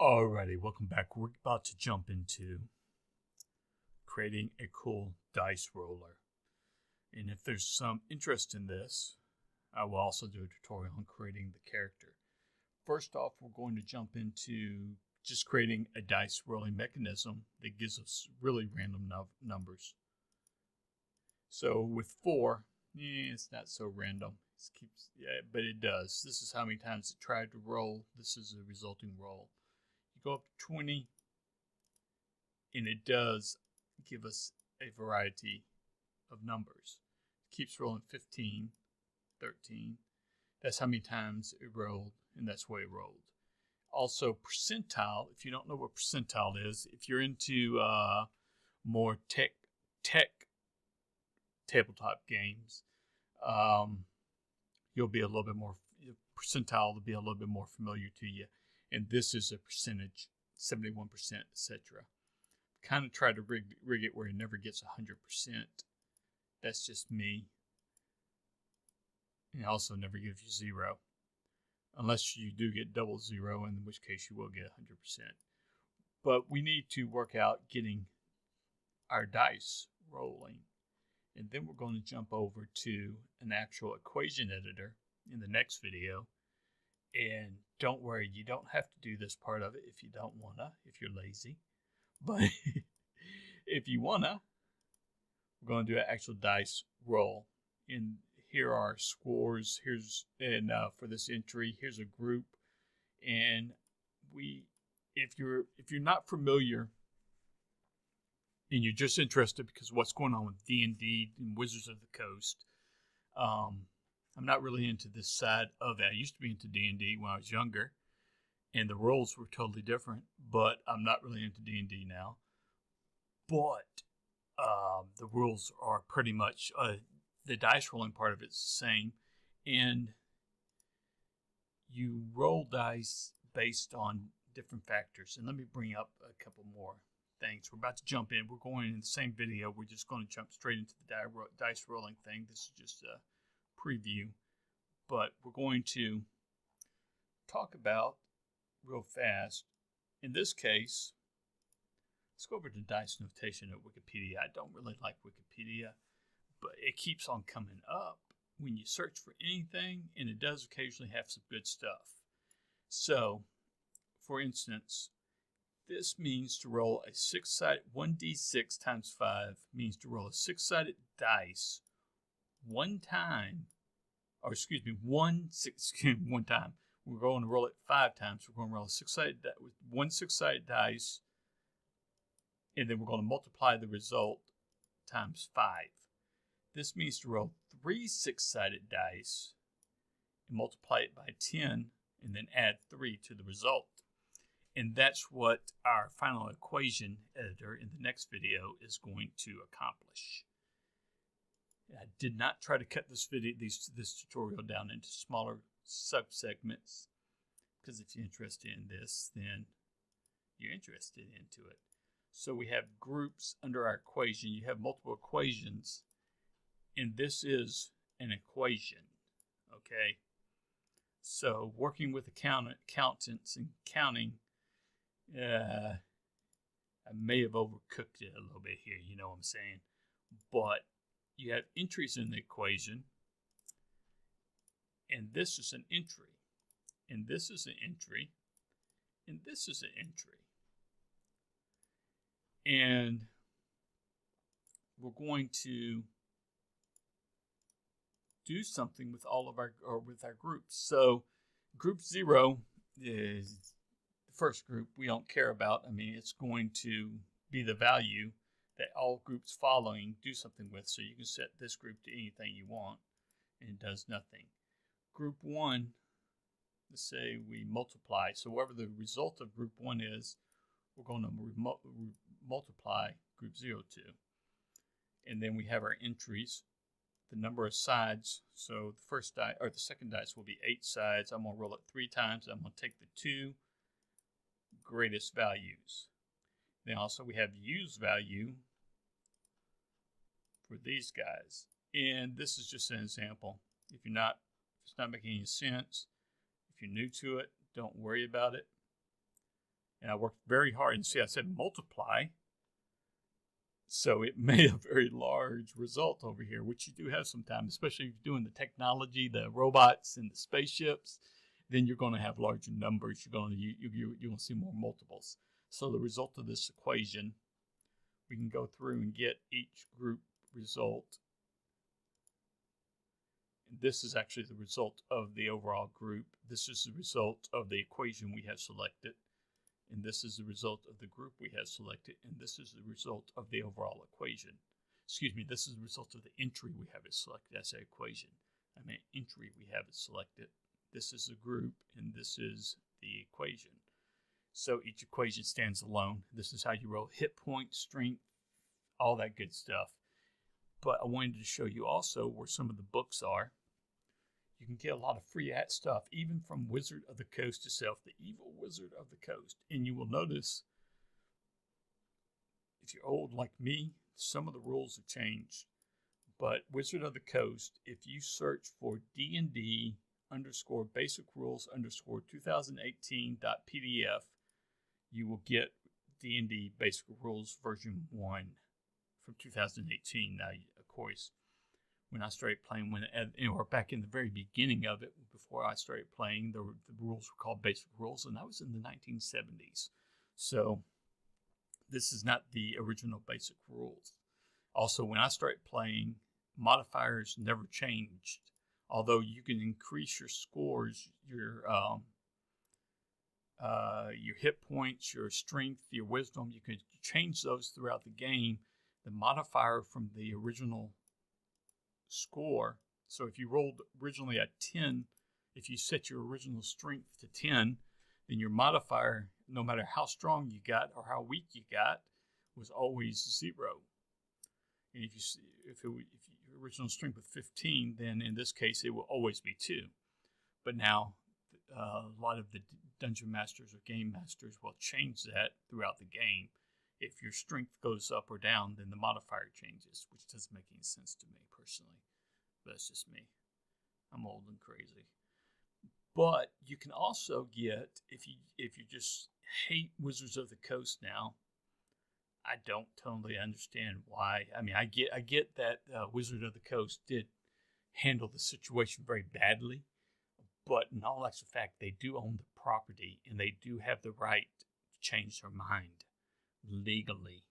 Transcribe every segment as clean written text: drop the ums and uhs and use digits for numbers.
Alrighty, welcome back. We're about to jump into creating a cool dice roller. And if there's some interest in this, I will also do a tutorial on creating the character. First off, we're going to jump into just creating a dice rolling mechanism that gives us really random numbers. So with 4, it's not so random. But it does. This is how many times it tried to roll. This is a resulting roll. You go up to 20, and it does give us a variety of numbers. It keeps rolling 15, 13. That's how many times it rolled, and that's why it rolled. Also, percentile, if you don't know what percentile is, if you're into more tech tabletop games, you'll be a little bit more, percentile will be a little bit more familiar to you. And this is a percentage, 71%, etc. Kind of try to rig it where it never gets 100%. That's just me. And also never gives you 0. Unless you do get double 0, in which case you will get 100%. But we need to work out getting our dice rolling. And then we're going to jump over to an actual equation editor in the next video. And don't worry, you don't have to do this part of it if you don't want to, if you're lazy. But if you want to, we're going to do an actual dice roll. And here are scores. For this entry, here's a group. And if you're not familiar and you're just interested because of what's going on with D&D and Wizards of the Coast, I'm not really into this side of it. I used to be into D&D when I was younger, and the rules were totally different, but I'm not really into D&D now. But the rules are pretty much, the dice rolling part of it's the same, and you roll dice based on different factors. And let me bring up a couple more things. We're about to jump in. We're going in the same video. We're just going to jump straight into the dice rolling thing. This is just a preview, but we're going to talk about real fast. In this case, let's go over to dice notation at Wikipedia. I don't really like Wikipedia, but it keeps on coming up when you search for anything, and it does occasionally have some good stuff. So, for instance, this means to roll a 6-sided 1d6 times 5 means to roll a 6-sided dice one time. One time. We're going to roll it 5 times. We're going to roll one 6-sided dice, and then we're going to multiply the result times 5. This means to roll 3 6-sided dice and multiply it by 10, and then add 3 to the result. And that's what our final equation editor in the next video is going to accomplish. I did not try to cut this tutorial down into smaller subsegments, because if you're interested in this, then you're interested into it. So we have groups under our equation. You have multiple equations, and this is an equation, okay? So working with accountants and counting, I may have overcooked it a little bit here, you know what I'm saying? But you have entries in the equation, and this is an entry, and this is an entry, and this is an entry. And we're going to do something with with our groups. So group 0 is the first group we don't care about. I mean, it's going to be the value that all groups following do something with. So you can set this group to anything you want, and it does nothing. Group 1, let's say we multiply. So whatever the result of group 1 is, we're going to multiply group 0 to. And then we have our entries, the number of sides. So the second dice will be 8 sides. I'm going to roll it 3 times. I'm going to take the 2 greatest values. Then also we have use value for these guys. And this is just an example. If it's not making any sense, if you're new to it, don't worry about it. And I worked very hard. And see, I said multiply. So it made a very large result over here, which you do have sometimes, especially if you're doing the technology, the robots and the spaceships. Then you're going to have larger numbers. You're going to see more multiples. So the result of this equation, we can go through and get each group result. And this is actually the result of the overall group. This is the result of the equation we have selected. And this is the result of the group we have selected. And this is the result of the overall equation. Excuse me, this is the result of the entry we have it selected. That's an equation. I mean, entry we have it selected. This is the group, and this is the equation. So each equation stands alone. This is how you roll hit point, strength, all that good stuff. But I wanted to show you also where some of the books are. You can get a lot of free stuff, even from Wizard of the Coast itself, the evil Wizard of the Coast. And you will notice, if you're old like me, some of the rules have changed. But Wizard of the Coast, if you search for D&D _ basic rules _ 2018.pdf, you will get D&D basic rules version 1 from 2018. Now, of course, when I started playing, or back in the very beginning of it, before I started playing, the rules were called basic rules, and that was in the 1970s. So this is not the original basic rules. Also, when I started playing, modifiers never changed. Although you can increase your scores, your hit points, your strength, your wisdom, you can change those throughout the game. The modifier from the original score, so if you rolled originally a 10, if you set your original strength to 10, then your modifier, no matter how strong you got or how weak you got, was always 0. And if your original strength was 15, then in this case it will always be 2. But now a lot of the dungeon masters or game masters will change that throughout the game. If your strength goes up or down, then the modifier changes, which doesn't make any sense to me personally. But that's just me. I'm old and crazy. But you can also get, if you just hate Wizards of the Coast now, I don't totally understand why. I mean, I get that Wizard of the Coast did handle the situation very badly, but in all actual fact, they do own the property, and they do have the right to change their mind legally.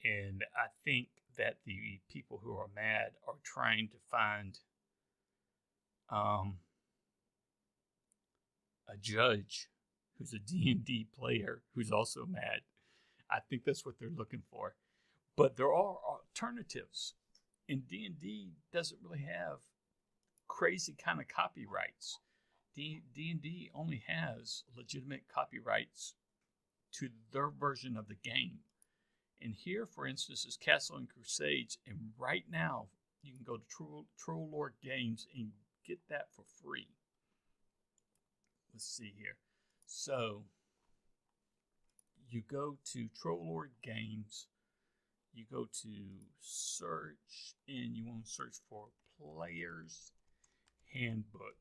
And I think that the people who are mad are trying to find a judge who's a D&D player who's also mad. I think that's what they're looking for. But there are alternatives. And D&D doesn't really have crazy kind of copyrights. D&D only has legitimate copyrights to their version of the game. And here, for instance, is Castle and Crusades. And right now, you can go to Troll Lord Games and get that for free. Let's see here. So you go to Troll Lord Games, you go to search, and you want to search for Player's Handbook.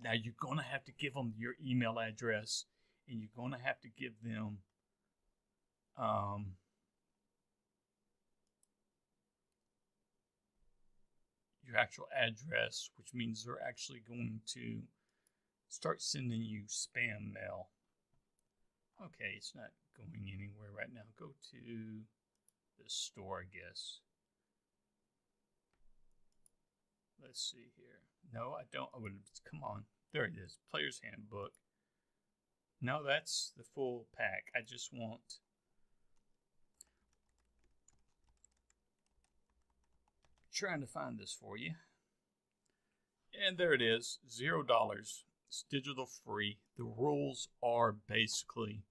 Now you're going to have to give them your email address, and you're going to have to give them your actual address, which means they're actually going to start sending you spam mail. Okay, it's not going anywhere right now. Go to the store, I guess. Let's see here. No, I don't. Come on. There it is. Player's Handbook. No, that's the full pack. I just want... trying to find this for you. And there it is. $0. It's digital free. The rules are basically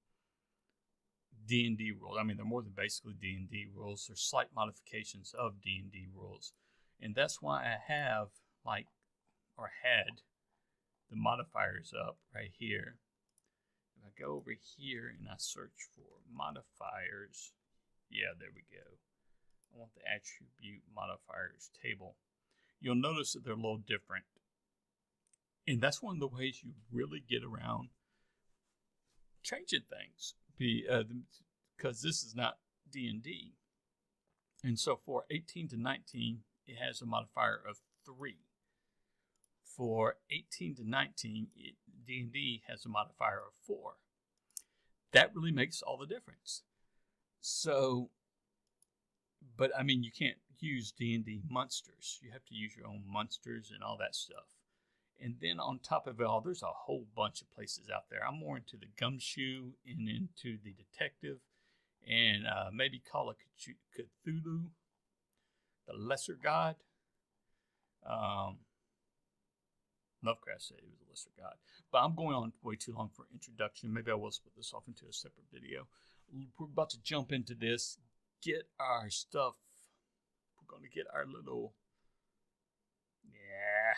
D&D rules. I mean, they're more than basically D&D rules. They're slight modifications of D&D rules. And that's why I have, had the modifiers up right here. If I go over here and I search for modifiers, yeah, there we go. I want the attribute modifiers table. You'll notice that they're a little different. And that's one of the ways you really get around changing things because this is not D&D. And so for 18 to 19, it has a modifier of 3. For 18 to 19, D&D has a modifier of 4. That really makes all the difference. So, but I mean, you can't use D&D monsters. You have to use your own monsters and all that stuff. And then on top of it all, there's a whole bunch of places out there. I'm more into the gumshoe and into the detective, and maybe call it Cthulhu, the lesser god. Lovecraft said he was a lesser god. But I'm going on way too long for introduction. Maybe I will split this off into a separate video. We're about to jump into this, get our stuff. We're going to get our little... Yeah.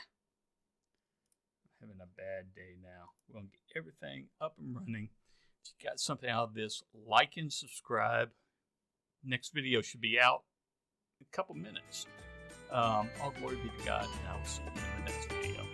I'm having a bad day now. We're going to get everything up and running. If you got something out of this, like and subscribe. Next video should be out in a couple minutes. All glory be to God, and I will see you in the next video.